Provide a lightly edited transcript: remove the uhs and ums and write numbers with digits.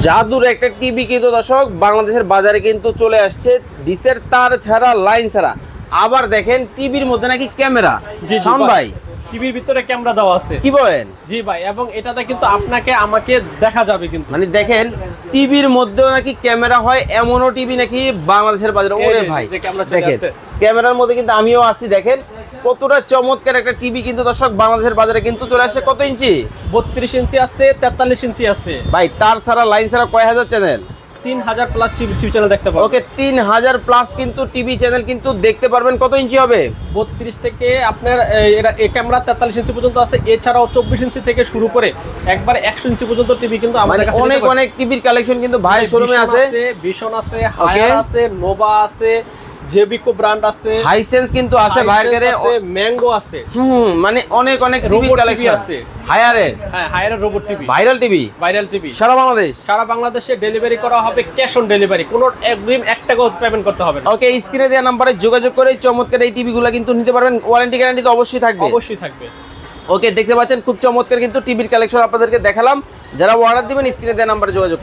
জাদুর একটা টিভি কিন্তু দর্শক বাংলাদেশের বাজারে কিন্তু চলে আসছে, ডিসের তার ছাড়া, লাইন ছাড়া। আবার দেখেন টিভির মধ্যে নাকি ক্যামেরা। জি শাওন ভাই, টিভির ভিতরে ক্যামেরা দেওয়া আছে। কি বলেন? জি ভাই, এবং এটাতে কিন্তু আপনাকে আমাকে দেখা যাবে কিন্তু। মানে দেখেন টিভির মধ্যেও নাকি ক্যামেরা হয়, এমনও টিভি নাকি বাংলাদেশের বাজারে। ওরে ভাই দেখেন, ক্যামেরার মধ্যে কিন্তু আমিও আছি। দেখেন কতটা চমৎকার একটা টিভি কিন্তু দর্শক বাংলাদেশের বাজারে কিন্তু চলে আসছে। কত ইঞ্চি? 32 ইঞ্চি আছে, 43 ইঞ্চি আছে। ভাই তার ছাড়া, লাইন ছাড়া কয় হাজার চ্যানেল? 3000 প্লাস টিভি চ্যানেল দেখতে পাবেন। ওকে, 3000 প্লাস কিন্তু টিভি চ্যানেল কিন্তু দেখতে পারবেন। কত ইঞ্চি হবে? 32 থেকে আপনার এই ক্যামেরা 43 ইঞ্চি পর্যন্ত আছে। এছাড়াও 24 ইঞ্চি থেকে শুরু করে একবার 100 ইঞ্চি পর্যন্ত টিভি কিন্তু আমাদের কাছে অনেক অনেক টিভির কালেকশন কিন্তু ভাইয়ের শোরুমে আছে। ভিশন আছে, হায়ার আছে, নোভা আছে, জেবিকো ব্র্যান্ড আছে, হাইসেন্স কিন্তু আছে ভাইয়ের কাছে, আছে, ম্যাঙ্গো আছে। মানে অনেক অনেক টিভি রোবট কালেকশন আছে। হায়ারের, হ্যাঁ, হায়ারের robot TV, viral TV, viral TV সারা বাংলাদেশ। সারা বাংলাদেশে ডেলিভারি করা হবে, ক্যাশ অন ডেলিভারি, কোনো অগ্রিম 1 টাকাও পেমেন্ট করতে হবে না। ওকে, স্ক্রিনে দেওয়া নম্বরে যোগাযোগ করে চমৎকার এই টিভিগুলো কিন্তু নিতে পারবেন। ওয়ারেন্টি গ্যারান্টি তো অবশ্যই থাকবে। অবশ্যই থাকবে। ওকে, দেখতে পাচ্ছেন খুব চমৎকার কিন্তু টিভির কালেকশন আপনাদেরকে দেখালাম। যারা অর্ডার দিবেন স্ক্রিনে দেওয়া নম্বরে যোগাযোগ করুন।